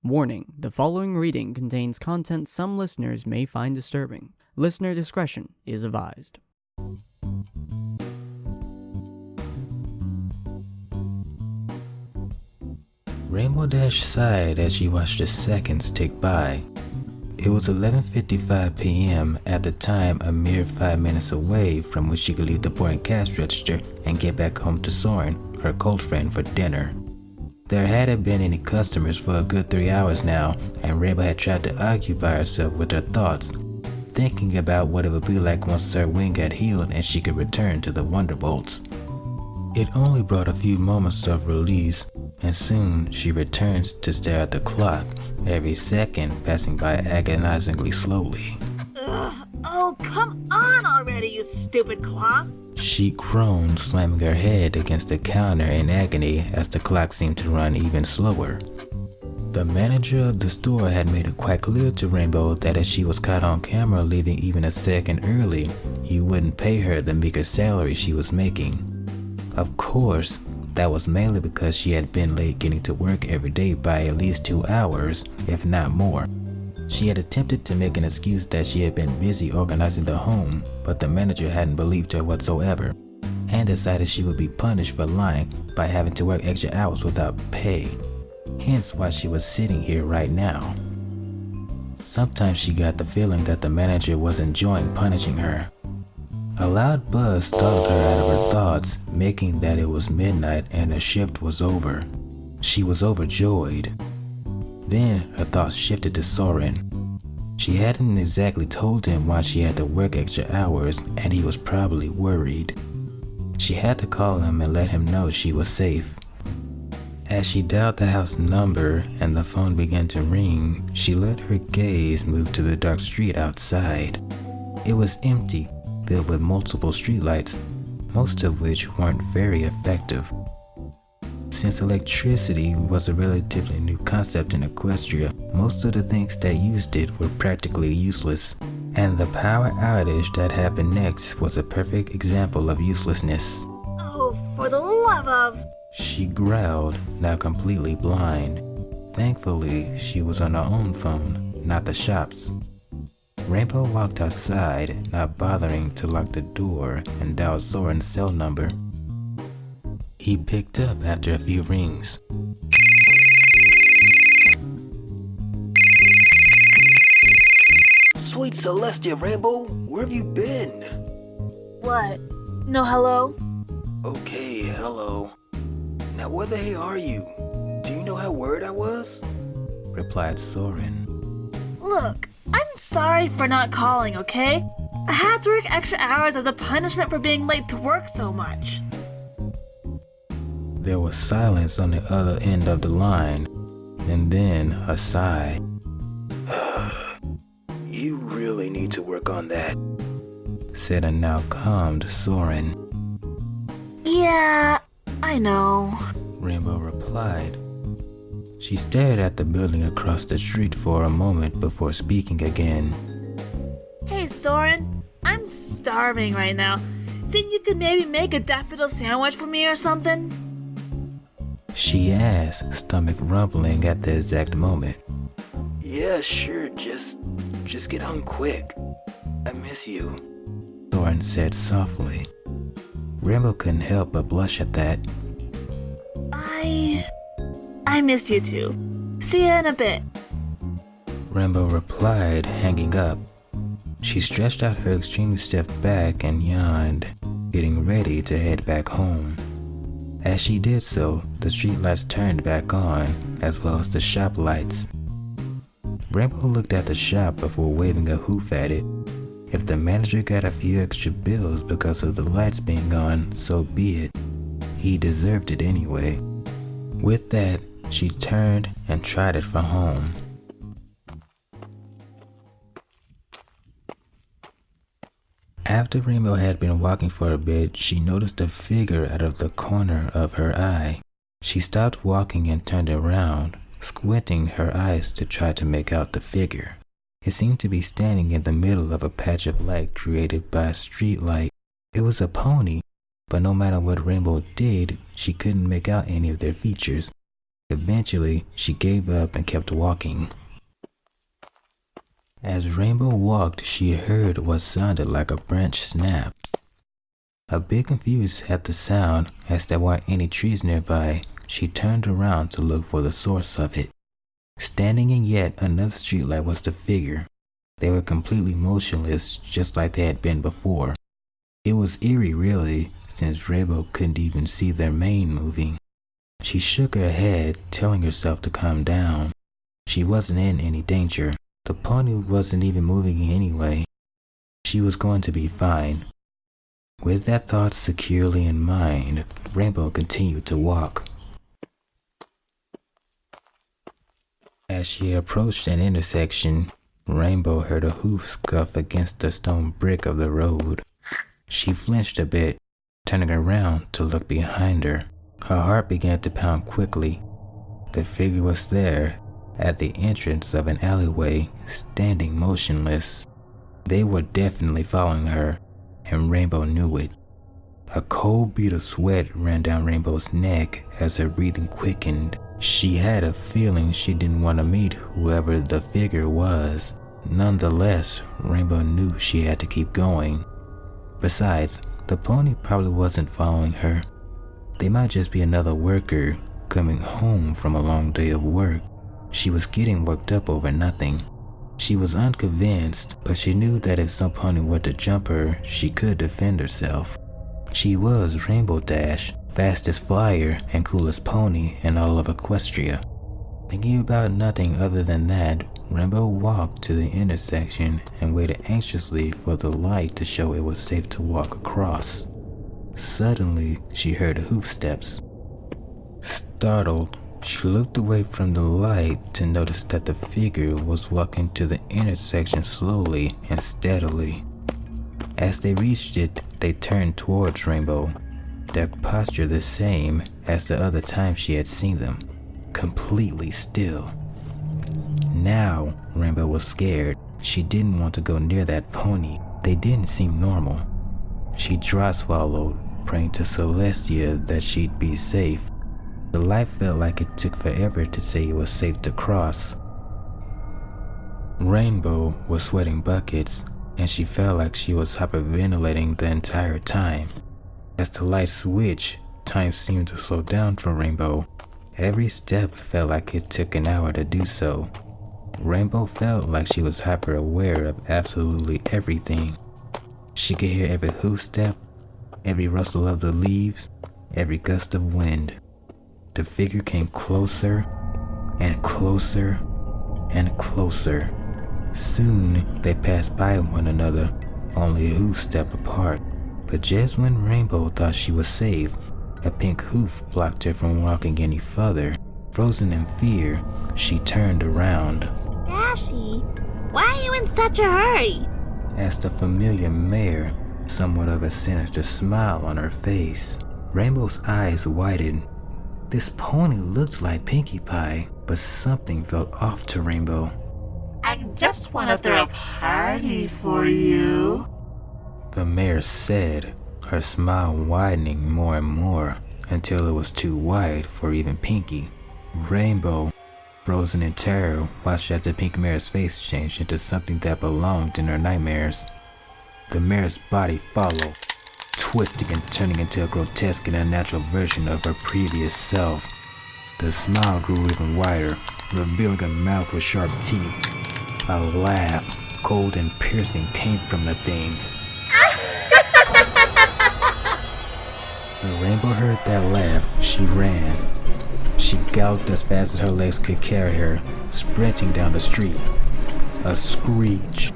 Warning, the following reading contains content some listeners may find disturbing. Listener discretion is advised. Rainbow Dash sighed as she watched the seconds tick by. It was 11:55 p.m. at the time, a mere 5 minutes away from when she could leave the boarding cash register and get back home to Soren, her cult friend, for dinner. There hadn't been any customers for a good 3 hours now, and Rainbow had tried to occupy herself with her thoughts, thinking about what it would be like once her wing had healed and she could return to the Wonderbolts. It only brought a few moments of release, and soon she returns to stare at the clock, every second passing by agonizingly slowly. Oh, come on already, you stupid clock! She groaned, slamming her head against the counter in agony as the clock seemed to run even slower. The manager of the store had made it quite clear to Rainbow that if she was caught on camera leaving even a second early, he wouldn't pay her the meager salary she was making. Of course, that was mainly because she had been late getting to work every day by at least 2 hours, if not more. She had attempted to make an excuse that she had been busy organizing the home, but the manager hadn't believed her whatsoever, and decided she would be punished for lying by having to work extra hours without pay. Hence why she was sitting here right now. Sometimes she got the feeling that the manager was enjoying punishing her. A loud buzz startled her out of her thoughts, making that it was midnight and her shift was over. She was overjoyed. Then her thoughts shifted to Soren. She hadn't exactly told him why she had to work extra hours, and he was probably worried. She had to call him and let him know she was safe. As she dialed the house number and the phone began to ring, she let her gaze move to the dark street outside. It was empty, filled with multiple streetlights, most of which weren't very effective. Since electricity was a relatively new concept in Equestria, most of the things that used it were practically useless, and the power outage that happened next was a perfect example of uselessness. Oh, for the love of... She growled, now completely blind. Thankfully, she was on her own phone, not the shop's. Rainbow walked outside, not bothering to lock the door, and dialed Soren's cell number. He picked up after a few rings. Sweet Celestia, Rainbow, where have you been? What? No hello? Okay, hello. Now where the hell are you? Do you know how worried I was? Replied Soren. Look, I'm sorry for not calling, okay? I had to work extra hours as a punishment for being late to work so much. There was silence on the other end of the line, and then a sigh. You really need to work on that, said a now calmed Soren. Yeah, I know, Rainbow replied. She stared at the building across the street for a moment before speaking again. Hey Soren, I'm starving right now. Think you could maybe make a daffodil sandwich for me or something? She asked, stomach rumbling at the exact moment. Yeah, sure, just get home quick. I miss you, Soren said softly. Rainbow couldn't help but blush at that. I miss you too. See you in a bit. Rainbow replied, hanging up. She stretched out her extremely stiff back and yawned, getting ready to head back home. As she did so, the streetlights turned back on, as well as the shop lights. Rainbow looked at the shop before waving a hoof at it. If the manager got a few extra bills because of the lights being on, so be it. He deserved it anyway. With that, she turned and trotted for home. After Rainbow had been walking for a bit, she noticed a figure out of the corner of her eye. She stopped walking and turned around, squinting her eyes to try to make out the figure. It seemed to be standing in the middle of a patch of light created by a street light. It was a pony, but no matter what Rainbow did, she couldn't make out any of their features. Eventually, she gave up and kept walking. As Rainbow walked, she heard what sounded like a branch snap. A bit confused at the sound, as there weren't any trees nearby, she turned around to look for the source of it. Standing in yet another streetlight was the figure. They were completely motionless, just like they had been before. It was eerie, really, since Rainbow couldn't even see their mane moving. She shook her head, telling herself to calm down. She wasn't in any danger. The pony wasn't even moving anyway. She was going to be fine. With that thought securely in mind, Rainbow continued to walk. As she approached an intersection, Rainbow heard a hoof scuff against the stone brick of the road. She flinched a bit, turning around to look behind her. Her heart began to pound quickly. The figure was there, at the entrance of an alleyway, standing motionless. They were definitely following her, and Rainbow knew it. A cold bead of sweat ran down Rainbow's neck as her breathing quickened. She had a feeling she didn't want to meet whoever the figure was. Nonetheless, Rainbow knew she had to keep going. Besides, the pony probably wasn't following her. They might just be another worker coming home from a long day of work. She was getting worked up over nothing. She was unconvinced, but she knew that if some pony were to jump her, she could defend herself. She was Rainbow Dash, fastest flyer and coolest pony in all of Equestria. Thinking about nothing other than that, Rainbow walked to the intersection and waited anxiously for the light to show it was safe to walk across. Suddenly, she heard hoofsteps. Startled, she looked away from the light to notice that the figure was walking to the intersection slowly and steadily. As they reached it, they turned towards Rainbow, their posture the same as the other time she had seen them, completely still. Now, Rainbow was scared. She didn't want to go near that pony. They didn't seem normal. She dry swallowed, praying to Celestia that she'd be safe. The light felt like it took forever to say it was safe to cross. Rainbow was sweating buckets, and she felt like she was hyperventilating the entire time. As the light switched, time seemed to slow down for Rainbow. Every step felt like it took an hour to do so. Rainbow felt like she was hyper aware of absolutely everything. She could hear every hoof step, every rustle of the leaves, every gust of wind. The figure came closer and closer and closer. Soon they passed by one another, only a hoof step apart. But just when Rainbow thought she was safe, a pink hoof blocked her from walking any further. Frozen in fear, she turned around. Dashy, why are you in such a hurry? Asked a familiar mare, somewhat of a sinister smile on her face. Rainbow's eyes widened. This pony looked like Pinkie Pie, but something felt off to Rainbow. I just want to throw a party for you, the mare said, her smile widening more and more until it was too wide for even Pinkie. Rainbow, frozen in terror, watched as the pink mare's face changed into something that belonged in her nightmares. The mare's body followed, twisting and turning into a grotesque and unnatural version of her previous self. The smile grew even wider, revealing a mouth with sharp teeth. A laugh, cold and piercing, came from the thing. When Rainbow heard that laugh, she ran. She galloped as fast as her legs could carry her, sprinting down the street. A screech,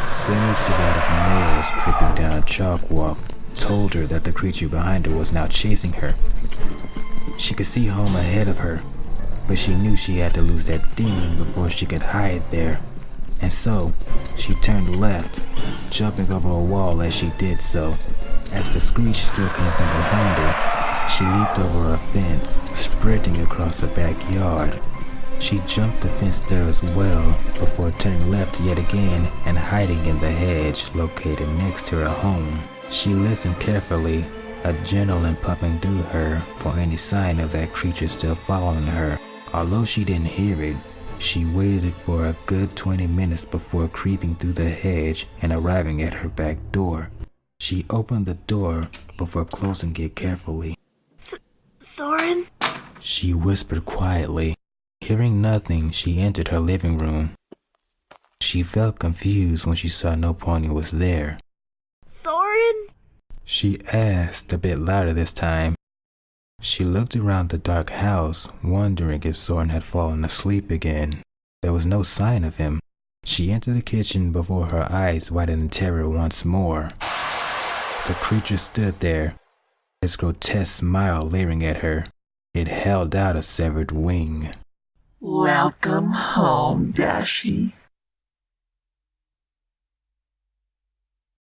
similar to that of nails creeping down a chalk walk, told her that the creature behind her was now chasing her. She could see home ahead of her, but she knew she had to lose that demon before she could hide there. And so, she turned left, jumping over a wall as she did so. As the screech still came from behind her, she leaped over a fence, sprinting across the backyard. She jumped the fence there as well, before turning left yet again and hiding in the hedge located next to her home. She listened carefully, adrenaline pumping through her for any sign of that creature still following her. Although she didn't hear it, she waited for a good 20 minutes before creeping through the hedge and arriving at her back door. She opened the door before closing it carefully. Soren? She whispered quietly. Hearing nothing, she entered her living room. She felt confused when she saw no pony was there. Soren? She asked, a bit louder this time. She looked around the dark house, wondering if Soren had fallen asleep again. There was no sign of him. She entered the kitchen before her eyes widened in terror once more. The creature stood there, its grotesque smile leering at her. It held out a severed wing. Welcome home, Dashi.